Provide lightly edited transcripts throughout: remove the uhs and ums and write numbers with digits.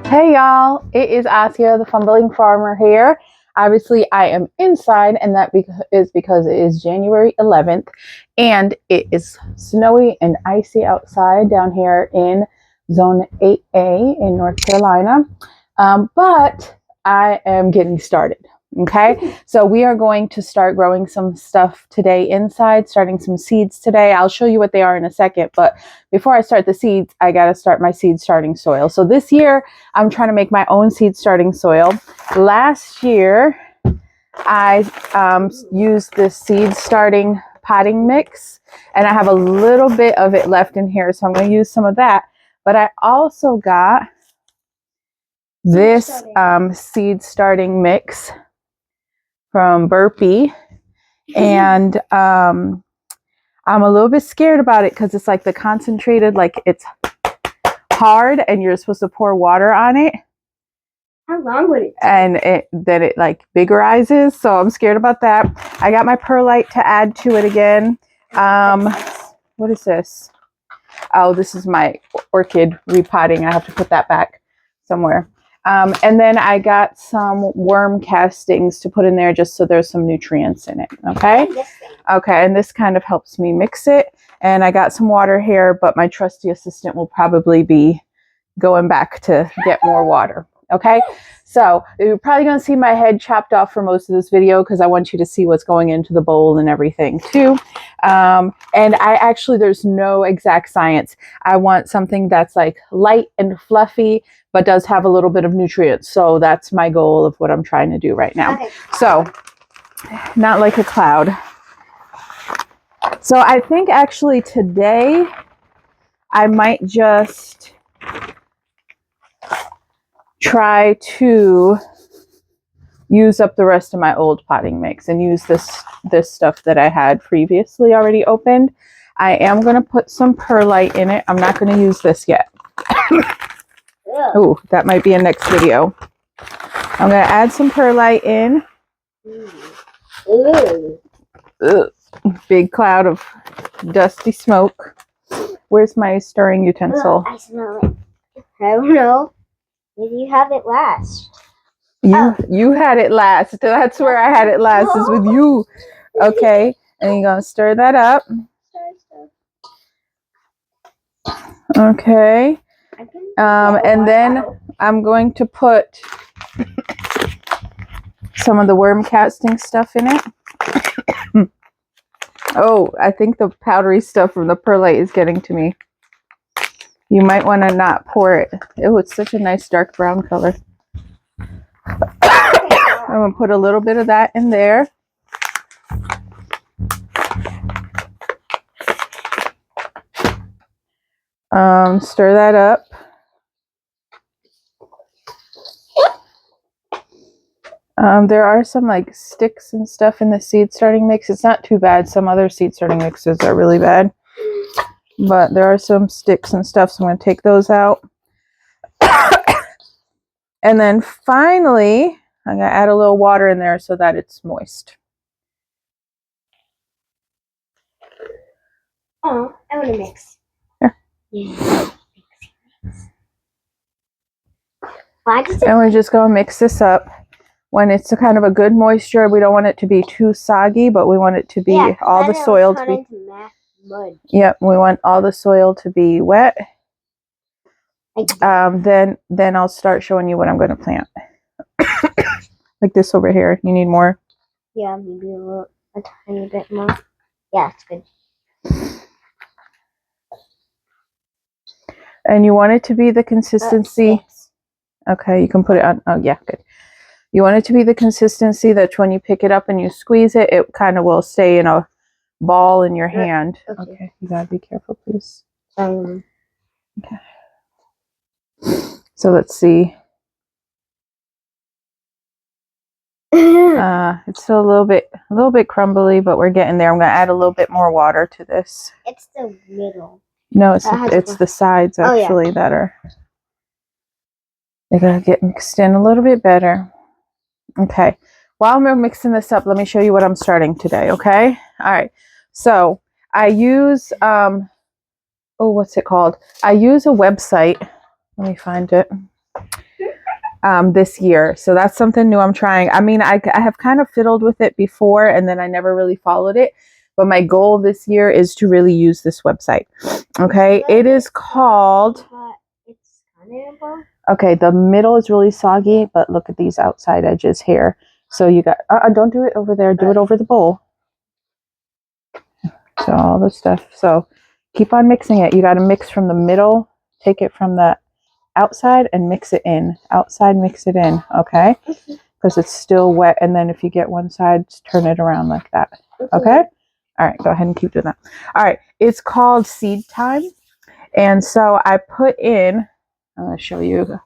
Hey y'all, it is Asia, the Fumbling Farmer here. Obviously, I am inside, and that is because it is January 11th, and it is snowy and icy outside down here in Zone 8A in North Carolina. But I am getting started. Okay, so we are going to start growing some stuff today inside, starting some seeds today. I'll show you what they are in a second, but before I start the seeds, I got to start my seed starting soil. So this year, I'm trying to make my own seed starting soil. Last year, I used this seed starting potting mix, and I have a little bit of it left in here, so I'm going to use some of that. But I also got this seed starting mix from Burpee, and I'm a little bit scared about it because it's like the concentrated, like it's hard and you're supposed to pour water on it. How long would it take? And then it like biggerizes, so I'm scared about that. I got my perlite to add to it again. What is this? Oh, this is my orchid repotting. I have to put that back somewhere. And then I got some worm castings to put in there just so there's some nutrients in it. Okay. Okay, and this kind of helps me mix it. And I got some water here, but my trusty assistant will probably be going back to get more water. Okay, so you're probably going to see my head chopped off for most of this video because I want you to see what's going into the bowl and everything too. And there's no exact science. I want something that's like light and fluffy, but does have a little bit of nutrients. So that's my goal of what I'm trying to do right now. Okay. So not like a cloud. So I think actually today I might just try to use up the rest of my old potting mix and use this stuff that I had previously already opened. I am going to put some perlite in it. I'm not going to use this yet. Oh, that might be a next video. I'm going to add some perlite in. Ugh. Big cloud of dusty smoke. Where's my stirring utensil? I smell it. I don't know. Maybe you have it last. You had it last. That's where I had it last, is with you. Okay, and you're gonna stir that up. Okay. And then I'm going to put some of the worm casting stuff in it. Oh, I think the powdery stuff from the perlite is getting to me. You might want to not pour it. Oh, it's such a nice dark brown color. I'm going to put a little bit of that in there. Stir that up. There are some like sticks and stuff in the seed starting mix. It's not too bad. Some other seed starting mixes are really bad. But there are some sticks and stuff, so I'm going to take those out. And then finally, I'm going to add a little water in there so that it's moist. Oh, I want to mix. Here. Yeah. And we're just going to mix this up. When it's a kind of a good moisture, we don't want it to be too soggy, but we want it to be all the soil to be mud. Yep, we want all the soil to be wet. Then I'll start showing you what I'm going to plant. Like this over here. You need more? Yeah, maybe a tiny bit more. Yeah, it's good. And you want it to be the consistency. Okay, you can put it on. Oh, yeah, good. You want it to be the consistency that when you pick it up and you squeeze it, it kind of will stay in a ball in your hand. Okay, you gotta be careful, please. Okay. So let's see. It's still a little bit crumbly, but we're getting there. I'm gonna add a little bit more water to this. It's the middle. No, it's the sides actually that are. They're gonna get mixed in a little bit better. Okay. While I'm mixing this up, let me show you what I'm starting today. Okay. All right. So I use what's it called? I use a website. Let me find it. this year. So that's something new I'm trying. I mean, I have kind of fiddled with it before and then I never really followed it. But my goal this year is to really use this website. Okay, it is called... It's kind Okay, the middle is really soggy, but look at these outside edges here. So you got... don't do it over there. Do it over the bowl. So all the stuff. So keep on mixing it. You got to mix from the middle. Take it from the outside and mix it in. Outside, mix it in. Okay? Because it's still wet. And then if you get one side, just turn it around like that. Okay? All right, go ahead and keep doing that. All right, it's called Seed Time. And so I put in, I'm going to show you.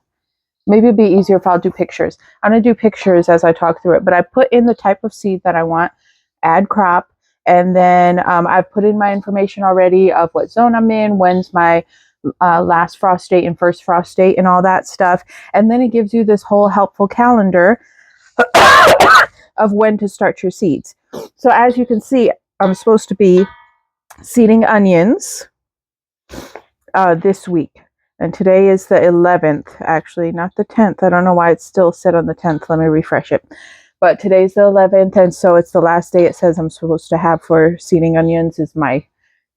Maybe it'd be easier if I'll do pictures. I'm going to do pictures as I talk through it. But I put in the type of seed that I want, add crop. And then I've put in my information already of what zone I'm in, when's my last frost date and first frost date and all that stuff. And then it gives you this whole helpful calendar of when to start your seeds. So as you can see, I'm supposed to be seeding onions this week. And today is the 11th, actually, not the 10th. I don't know why it's still set on the 10th. Let me refresh it. But today's the 11th, and so it's the last day it says I'm supposed to have for seeding onions is my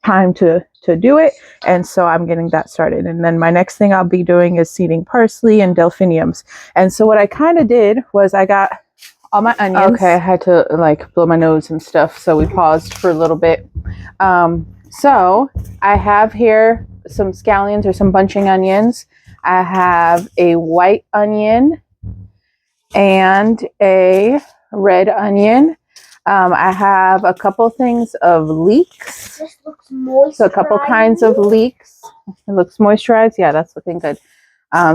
time to do it. And so I'm getting that started. And then my next thing I'll be doing is seeding parsley and delphiniums. And so what I kind of did was I got all my onions. Okay, I had to like blow my nose and stuff, so we paused for a little bit. So I have here some scallions or some bunching onions. I have a white onion and a red onion. I have a couple things of leeks. This looks moisturized. So a couple kinds of leeks. It looks moisturized. Yeah, that's looking good.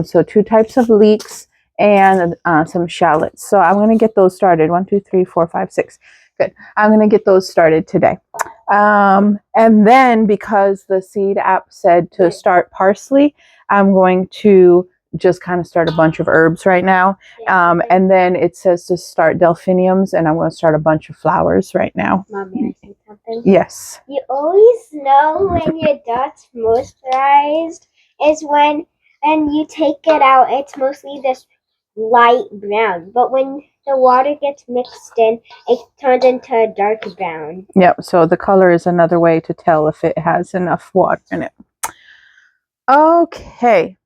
So 2 types of leeks and some shallots. So I'm going to get those started. 1, 2, 3, 4, 5, 6. Good. I'm going to get those started today. And then because the seed app said to start parsley, I'm going to just kind of start a bunch of herbs right now. And then it says to start delphiniums, and I'm going to start a bunch of flowers right now. Mom, may I say something? Yes. You always know when your dot's moisturized is when, and you take it out, it's mostly this light brown. But when the water gets mixed in, it turns into a dark brown. Yep. So the color is another way to tell if it has enough water in it. Okay.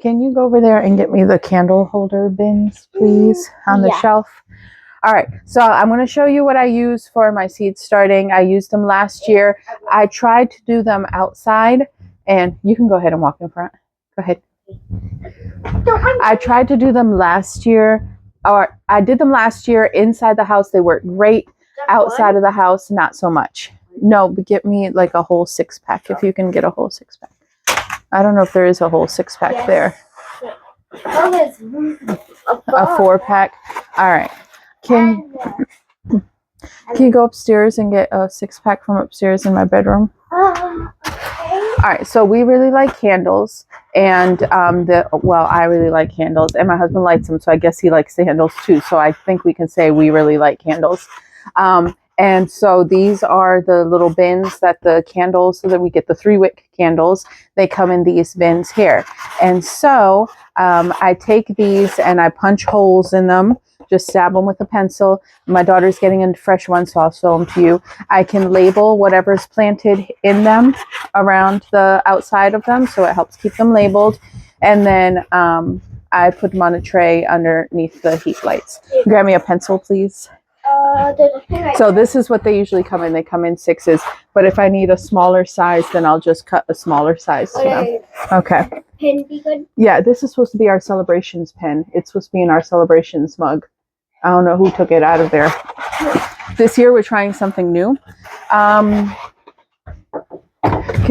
Can you go over there and get me the candle holder bins, please, on the shelf? All right, so I'm going to show you what I use for my seeds starting. I used them last year. I tried to do them outside, and you can go ahead and walk in front. Go ahead. I tried to do them last year, or I did them last year inside the house. They worked great. Outside of the house, not so much. No, but get me like a whole 6-pack if you can get a whole 6-pack. I don't know if there is a whole 6-pack there. Oh, there's a 4-pack. All right. Can you go upstairs and get a 6-pack from upstairs in my bedroom? Okay. All right. So we really like candles, and I really like candles, and my husband lights them, so I guess he likes the candles too. So I think we can say we really like candles. And so these are the little bins that the candles, so that we get the 3-wick candles. They come in these bins here. And so I take these and I punch holes in them, just stab them with a pencil. My daughter's getting a fresh one, so I'll show them to you. I can label whatever's planted in them around the outside of them, so it helps keep them labeled. And then I put them on a tray underneath the heat lights. Grab me a pencil, please. So this is what they usually come in. They come in 6s, but if I need a smaller size, then I'll just cut a smaller size to them. Okay. Pen be good? Yeah, this is supposed to be our celebrations pen. It's supposed to be in our celebrations mug. I don't know who took it out of there. This year we're trying something new. Can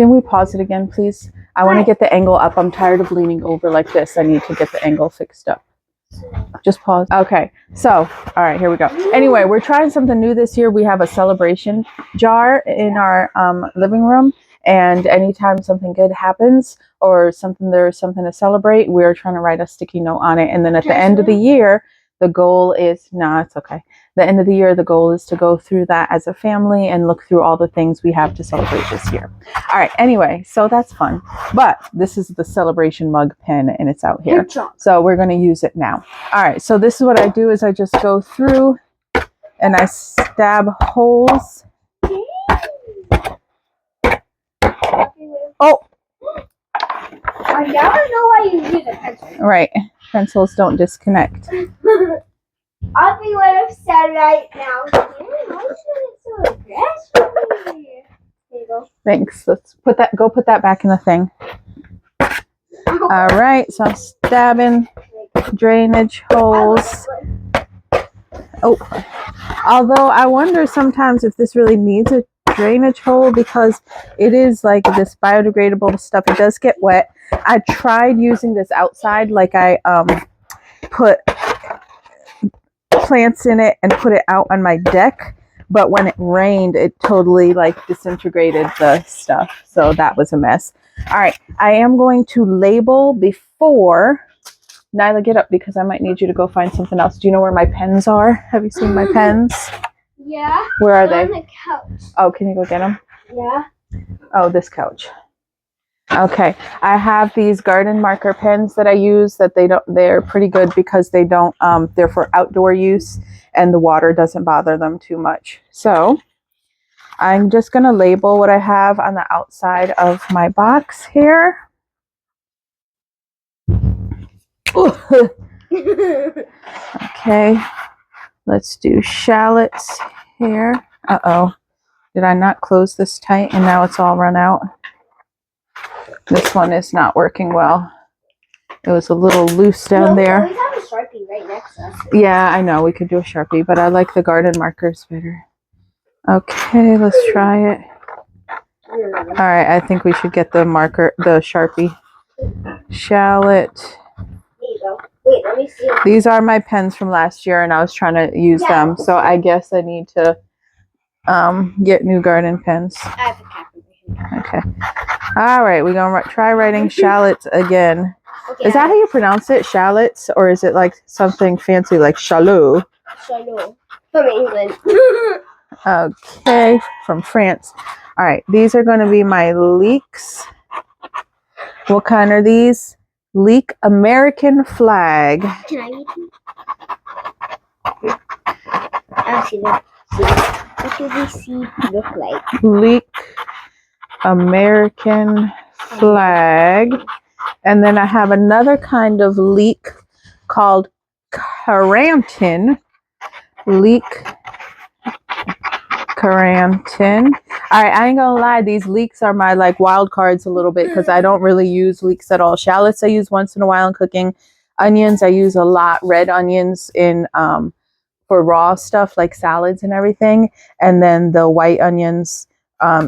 we pause it again, please? I want to get the angle up. I'm tired of leaning over like this. I need to get the angle fixed up. Just pause. Okay, so all right, here we go. Anyway, we're trying something new this year. We have a celebration jar in our living room, and anytime something good happens or there's something to celebrate, we're trying to write a sticky note on it, and then at the end of the year the goal is, no, it's okay. The end of the year, the goal is to go through that as a family and look through all the things we have to celebrate this year. All right, anyway, so that's fun. But this is the celebration mug pen and it's out here. So we're going to use it now. All right, so this is what I do is I just go through and I stab holes. Oh! I never know why you use a pencil. Right, pencils don't disconnect. I'll be what I've said right now. Why should it so aggressive? There you go. Thanks. Let's put that back in the thing. All right, so I'm stabbing drainage holes. Oh, although I wonder sometimes if this really needs a drainage hole because it is like this biodegradable stuff. It does get wet. I tried using this outside, like I put plants in it and put it out on my deck, but when it rained it totally like disintegrated the stuff, so that was a mess. All right, I am going to label before. Nyla, get up because I might need you to go find something else. Do you know where my pens are? Have you seen my pens? Yeah. Where are They're they? on the couch. Oh, can you go get them? Yeah. Oh, this couch. Okay, I have these garden marker pens that I use that they're pretty good because they don't, they're for outdoor use and the water doesn't bother them too much. So I'm just going to label what I have on the outside of my box here. Okay, let's do shallots here. Uh-oh, did I not close this tight and now it's all run out? This one is not working well. It was a little loose down there. We have a Sharpie right next to us. Yeah, I know we could do a Sharpie, but I like the garden markers better. Okay, let's try it. All right, I think we should get the Sharpie. Shallot. There you go. Wait, let me see. These are my pens from last year and I was trying to use them, so I guess I need to get new garden pens. I have a cap over here. Okay. All right, we're going to try writing shallots again. Okay, Is that how you pronounce it, shallots? Or is it like something fancy like chalot? Shalom. From England. Okay, from France. All right, these are going to be my leeks. What kind are these? Leek American flag. Can I eat them? I see them. What do these seeds look like? Leek American flag. And then I have another kind of leek called Carantin. Leek Carantin. All right, I ain't gonna lie, these leeks are my like wild cards a little bit because I don't really use leeks at all. Shallots I use once in a while in cooking. Onions I use a lot. Red onions in for raw stuff like salads and everything, and then the white onions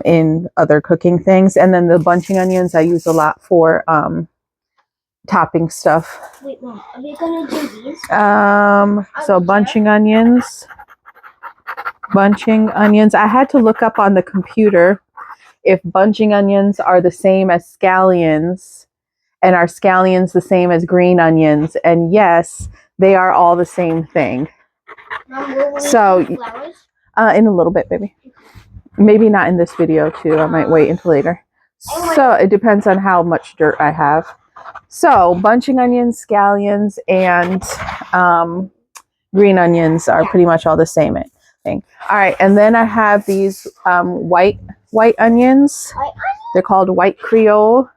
in other cooking things, and then the bunching onions I use a lot for topping stuff. Wait, Mom, are we gonna do these? So bunching onions. Bunching onions. I had to look up on the computer if bunching onions are the same as scallions, and are scallions the same as green onions, and yes, they are all the same thing. Mom, will we So, do flowers? In a little bit, baby. Maybe not in this video too. I might wait until later. So it depends on how much dirt I have. So bunching onions, scallions, and green onions are pretty much all the same thing. All right, and then I have these white onions. They're called white Creole.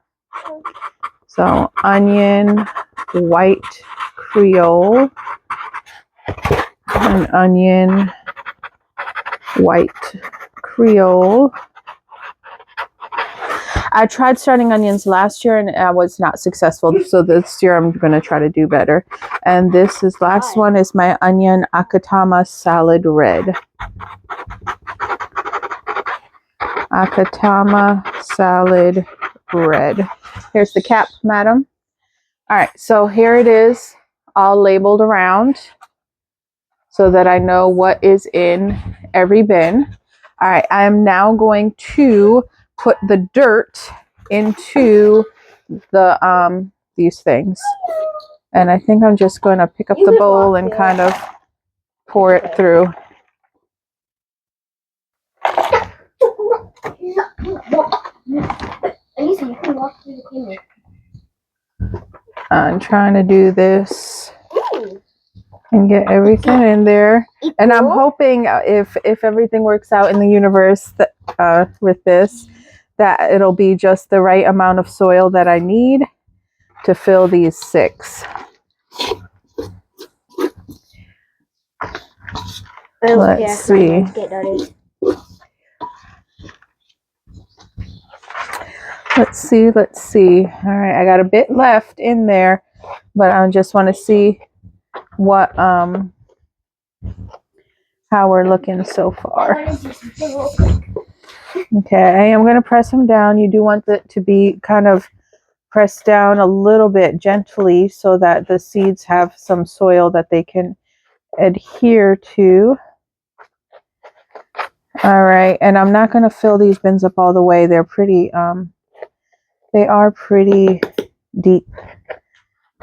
So onion, white Creole, and onion, white Creole. I tried starting onions last year and I was not successful, so this year I'm going to try to do better. And this is last one is my onion Akatama salad red. Akatama salad red. Here's the cap, madam. All right, so here it is, all labeled around so that I know what is in every bin. All right, I am now going to put the dirt into the these things. And I think I'm just going to pick up You the could bowl walk and there. kind of pour it through. Anissa, you can walk through the camera. I'm trying to do this Ooh. and get everything in there. And I'm Equal. hoping if everything works out in the universe that, with this, that it'll be just the right amount of soil that I need to fill these 6. Oh, Let's yeah, see. let's get dirty. Let's see. All right, I got a bit left in there, but I just want to see what how we're looking so I far. want to do something real quick. Okay, I'm going to press them down. You do want it to be kind of pressed down a little bit gently so that the seeds have some soil that they can adhere to. All right, and I'm not going to fill these bins up all the way. They're pretty they are pretty deep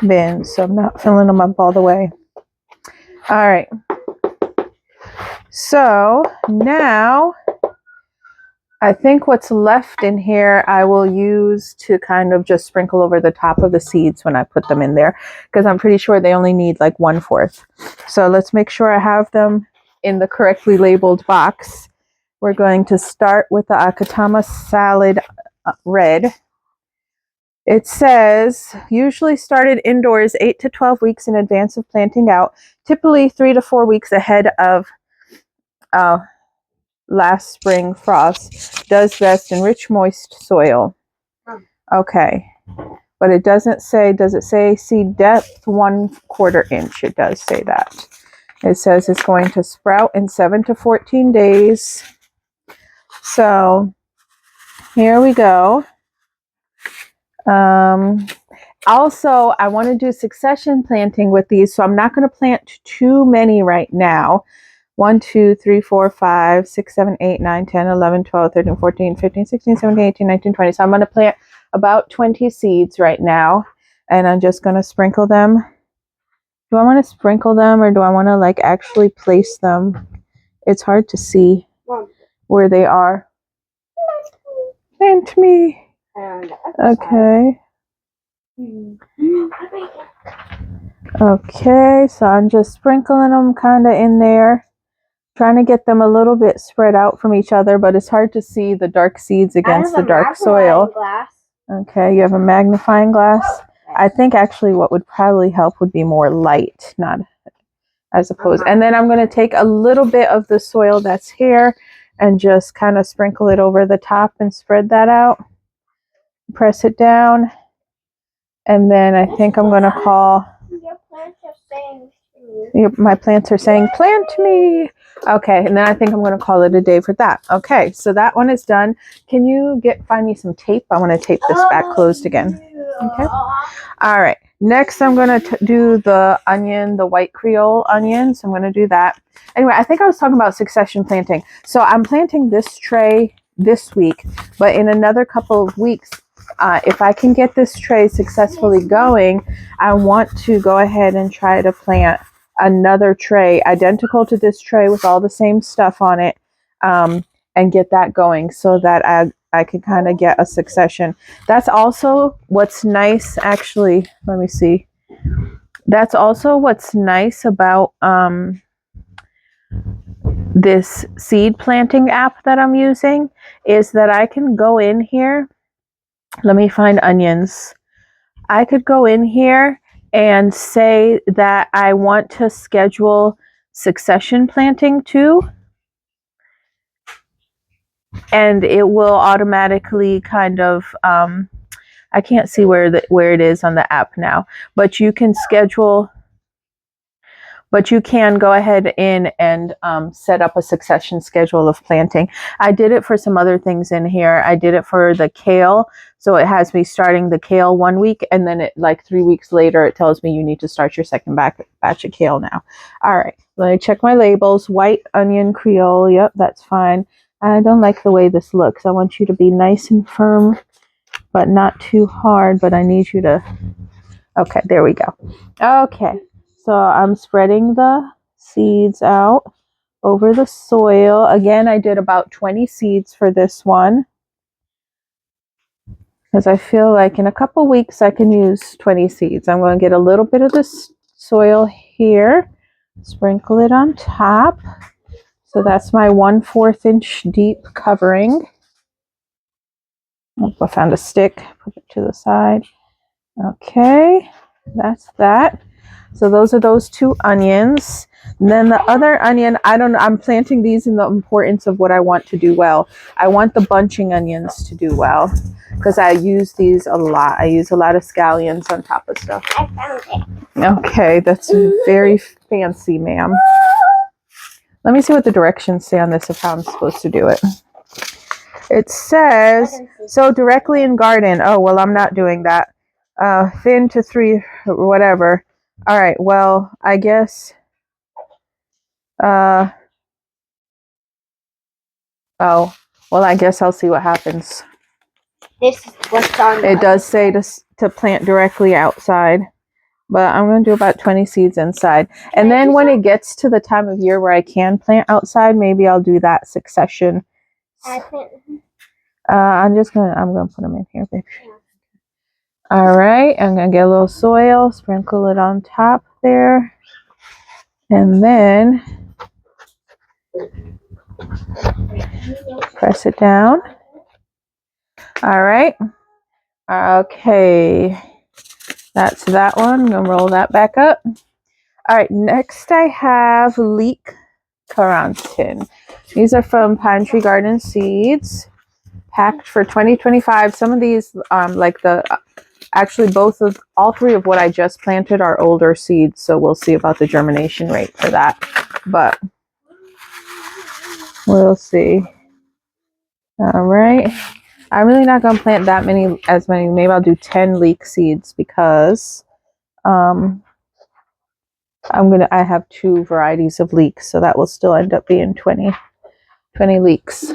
bins, so I'm not filling them up all the way. All right, so now I think what's left in here I will use to kind of just sprinkle over the top of the seeds when I put them in there, because I'm pretty sure they only need like 1/4. So let's make sure I have them in the correctly labeled box. We're going to start with the Akatama salad red. It says, usually started indoors 8 to 12 weeks in advance of planting out, typically 3 to 4 weeks ahead of last spring frost. Does best in rich, moist soil. Okay. But it doesn't say, does it say seed depth 1/4 inch? It does say that. It says it's going to sprout in 7 to 14 days. So here we go. Also, I want to do succession planting with these, so I'm not going to plant too many right now. 1, 2, 3, 4, 5, 6, 7, 8, 9, 10, 11, 12, 13, 14, 15, 16, 17, 18, 19, 20. So I'm going to plant about 20 seeds right now, and I'm just going to sprinkle them. Do I want to sprinkle them, or do I want to like actually place them? It's hard to see where they are. Plant me. Okay. Okay, so I'm just sprinkling them kind of in there, trying to get them a little bit spread out from each other, but it's hard to see the dark seeds against the dark soil. Okay, you have a magnifying glass. I think actually what would probably help would be more light, not as opposed. And then I'm going to take a little bit of the soil that's here and just kind of sprinkle it over the top and spread that out. Press it down. And then I think I'm going to call... Your plants are saying my plants are saying, plant me. Okay, and then I think I'm going to call it a day for that. Okay, so that one is done. Can you find me some tape? I want to tape this back closed again. Okay. All right. Next, I'm going to do the onion, the white Creole onion. So I'm going to do that. Anyway, I think I was talking about succession planting. So I'm planting this tray this week, but in another couple of weeks, if I can get this tray successfully going, I want to go ahead and try to plant another tray identical to this tray with all the same stuff on it, and get that going so that I can kind of get a succession. That's also what's nice, actually. Let me see. That's also what's nice about this seed planting app that I'm using, is that I can go in here. Let me find onions. I could go in here and say that I want to schedule succession planting too. And it will automatically kind of, I can't see where it is on the app now, but you can schedule, but you can go ahead in and set up a succession schedule of planting. I did it for some other things in here. I did it for the kale. So it has me starting the kale 1 week, and then it, like 3 weeks later, it tells me you need to start your second batch of kale now. All right, let me check my labels. White onion Creole. Yep, that's fine. I don't like the way this looks. I want you to be nice and firm, but not too hard, but I need you to... Okay, there we go. Okay, so I'm spreading the seeds out over the soil. Again, I did about 20 seeds for this one because I feel like in a couple weeks I can use 20 seeds. I'm going to get a little bit of this soil here, sprinkle it on top. So that's my 1/4 inch deep covering. Oh, I found a stick, put it to the side. Okay, that's that. So those are those 2 onions. And then the other onion, I don't know, I'm planting these in the importance of what I want to do well. I want the bunching onions to do well because I use these a lot. I use a lot of scallions on top of stuff. I found it. Okay, that's very fancy, ma'am. Let me see what the directions say on this of how I'm supposed to do it. It says, so directly in garden. Oh, well, I'm not doing that. Thin to 3, whatever. All right, well, I guess, oh, well, I guess I'll see what happens. This is what's on It does say to plant directly outside, but I'm going to do about 20 seeds inside. And then when it gets to the time of year where I can plant outside, maybe I'll do that succession. I'm going to put them in here, baby. All right, I'm going to get a little soil, sprinkle it on top there. And then press it down. All right. Okay. That's that one. I'm going to roll that back up. All right. Next, I have leek Carantin. These are from Pine Tree Garden Seeds, packed for 2025. Some of these, actually all 3 of what I just planted are older seeds. So we'll see about the germination rate for that. But we'll see. All right. I'm really not going to plant as many. Maybe I'll do 10 leek seeds because I have 2 varieties of leeks, so that will still end up being 20 leeks.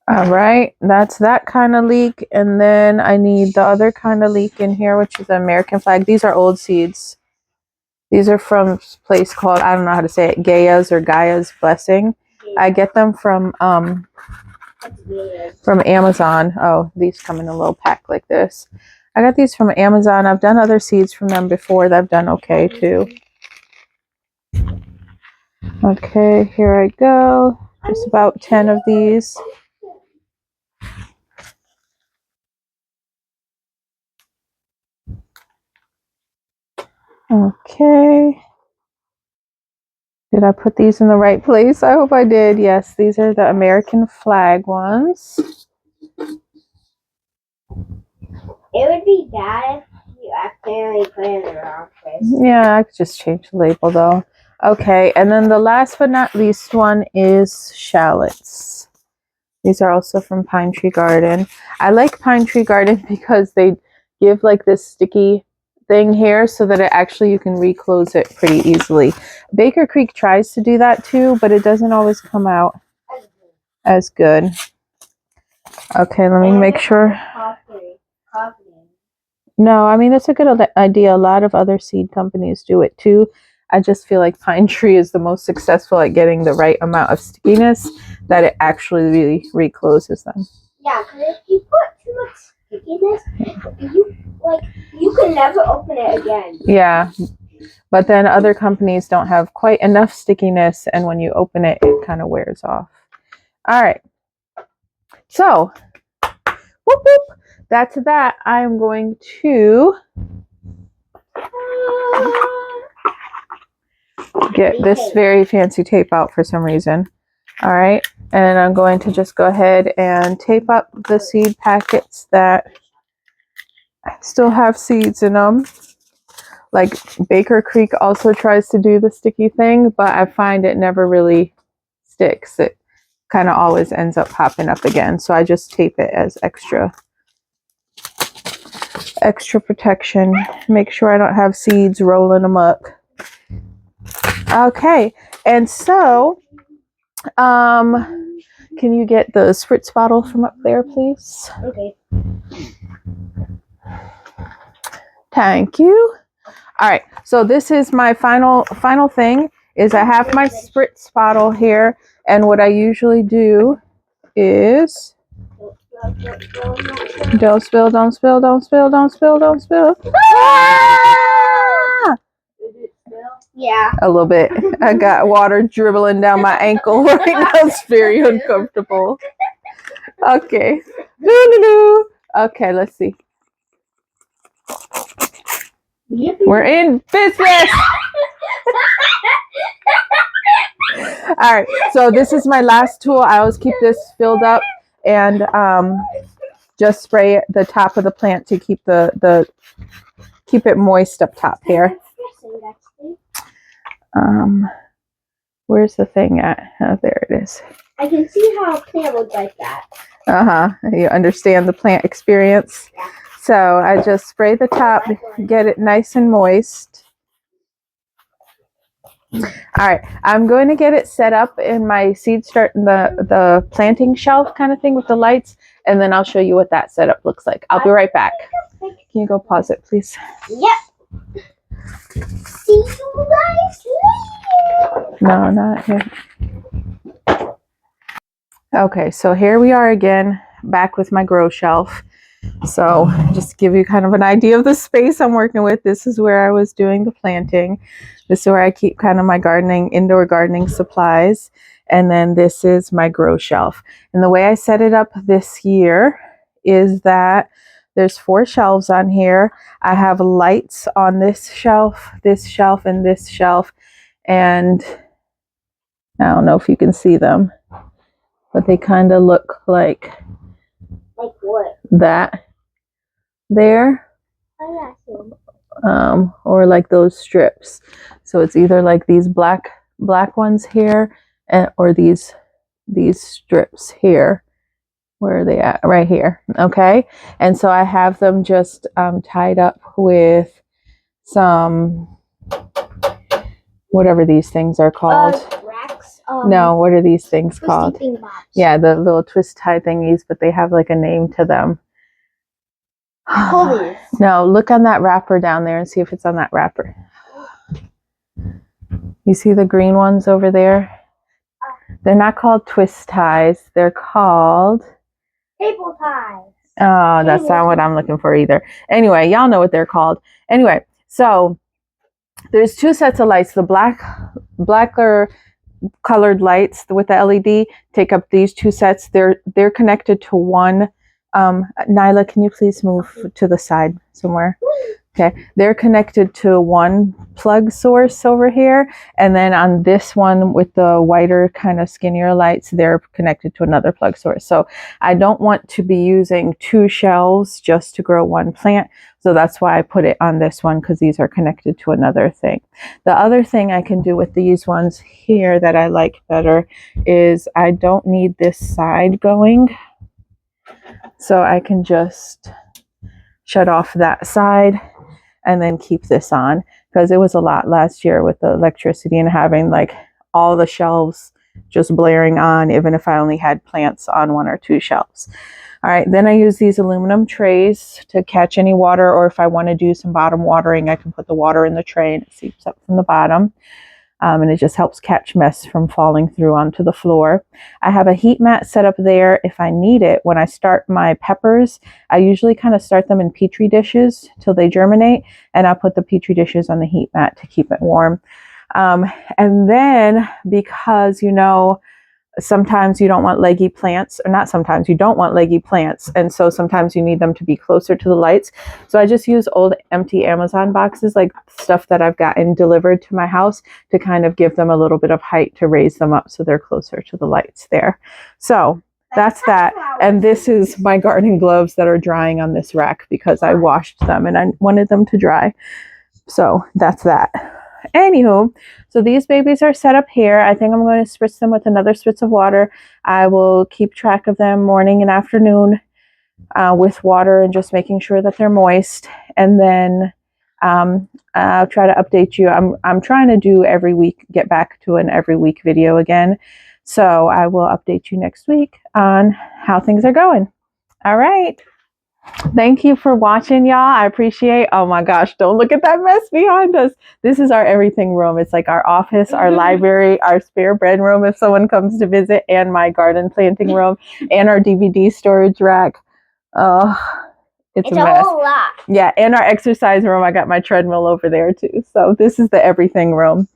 All right, that's that kind of leek, and then I need the other kind of leek in here, which is the American flag. These are old seeds. These are from a place called, I don't know how to say it, Gaia's Blessing. I get them from Amazon. Oh, these come in a little pack like this. I got these from Amazon. I've done other seeds from them before that I've done okay too. Okay, here I go. Just about 10 of these. Okay. Did I put these in the right place? I hope I did. Yes, these are the American flag ones. It would be bad if you accidentally put it in the wrong place. Yeah, I could just change the label though. Okay, and then the last but not least one is shallots. These are also from Pine Tree Garden. I like Pine Tree Garden because they give like this sticky thing here so that you can reclose it pretty easily. Baker Creek tries to do that too, but it doesn't always come out as good. Okay, let me make sure. No, I mean, it's a good idea. A lot of other seed companies do it too. I just feel like Pine Tree is the most successful at getting the right amount of stickiness that it actually really recloses them. Yeah, because if you put too much stickiness, you can never open it again. Yeah, but then other companies don't have quite enough stickiness, and when you open it, it kind of wears off. All right. So, whoop, whoop. That's that. I'm going to get this very fancy tape out for some reason. All right. And I'm going to just go ahead and tape up the seed packets that still have seeds in them. Like Baker Creek also tries to do the sticky thing, but I find it never really sticks. It kind of always ends up popping up again. So I just tape it as extra protection. Make sure I don't have seeds rolling amok. Okay, and so, can you get the spritz bottle from up there, please? Okay. Thank you. All right, so this is my final thing is I have my spritz bottle here, and what I usually do is don't spill, don't spill, don't spill, don't spill, don't spill. Ah! Yeah. A little bit. I got water dribbling down my ankle right now. It's very uncomfortable. Okay. Okay, let's see. We're in business. All right, so this is my last tool. I always keep this filled up and just spray the top of the plant to keep keep it moist up top here. Where's the thing at? Oh, there it is. I can see how a plant would like that. You understand the plant experience. Yeah. So I just spray the top, get it nice and moist. All right, I'm going to get it set up in my seed start in the planting shelf kind of thing with the lights, and then I'll show you what that setup looks like. I'll be right back. Can you go pause it, please? Yep. See you guys later. No, not here. Okay, so here we are again, back with my grow shelf. So just to give you kind of an idea of the space I'm working with, this is where I was doing the planting. This is where I keep kind of my indoor gardening supplies. And then this is my grow shelf. And the way I set it up this year is that there's 4 shelves on here. I have lights on this shelf, and this shelf. And I don't know if you can see them, but they kind of look like what? That there. Oh, yeah. Or like those strips. So it's either like these black ones here, or these strips here. Where are they at? Right here. Okay. And so I have them just tied up with some, whatever these things are called. Racks. No, what are these things called? Yeah, the little twist tie thingies, but they have like a name to them. Pulleys. No, look on that wrapper down there and see if it's on that wrapper. You see the green ones over there? They're not called twist ties. They're called Cable ties. Oh, that's not what I'm looking for either. Anyway, y'all know what they're called. Anyway, so there's 2 sets of lights. The blacker colored lights with the LED take up these 2 sets. They're connected to one. Nyla, can you please move to the side somewhere? Okay, they're connected to one plug source over here, and then on this one with the whiter kind of skinnier lights, they're connected to another plug source. So I don't want to be using 2 shelves just to grow one plant, so that's why I put it on this one, because these are connected to another thing. The other thing I can do with these ones here that I like better is I don't need this side going, so I can just shut off that side and then keep this on, because it was a lot last year with the electricity and having like all the shelves just blaring on, even if I only had plants on 1 or 2 shelves. All right, then I use these aluminum trays to catch any water, or if I want to do some bottom watering, I can put the water in the tray and it seeps up from the bottom. And it just helps catch mess from falling through onto the floor. I have a heat mat set up there if I need it. When I start my peppers, I usually kind of start them in Petri dishes till they germinate, and I'll put the Petri dishes on the heat mat to keep it warm. And then, because sometimes you don't want leggy plants, or not sometimes, you don't want leggy plants, and so sometimes you need them to be closer to the lights. So I just use old empty Amazon boxes, like stuff that I've gotten delivered to my house, to kind of give them a little bit of height to raise them up so they're closer to the lights there. So that's that. And this is my gardening gloves that are drying on this rack because I washed them and I wanted them to dry. So that's that. Anywho, so these babies are set up here. I think I'm going to spritz them with another spritz of water. I will keep track of them morning and afternoon with water, and just making sure that they're moist. And then I'll try to update you. I'm trying to do every week, get back to an every week video again. So I will update you next week on how things are going. All right. Thank you for watching, y'all. I appreciate. Oh my gosh, don't look at that mess behind us. This is our everything room. It's like our office, our library, our spare bread room if someone comes to visit, and my garden planting room, and our DVD storage rack. Oh, it's a mess. whole lot. Yeah, and our exercise room. I got my treadmill over there too. So this is the everything room.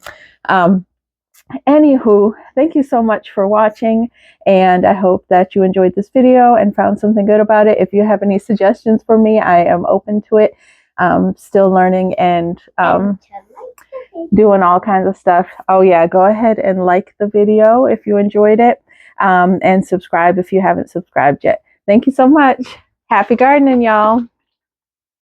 Anywho, thank you so much for watching, and I hope that you enjoyed this video and found something good about it. If you have any suggestions for me, I am open to it. Still learning and doing all kinds of stuff. Oh yeah, go ahead and like the video if you enjoyed it, and subscribe if you haven't subscribed yet. Thank you so much. Happy gardening, y'all.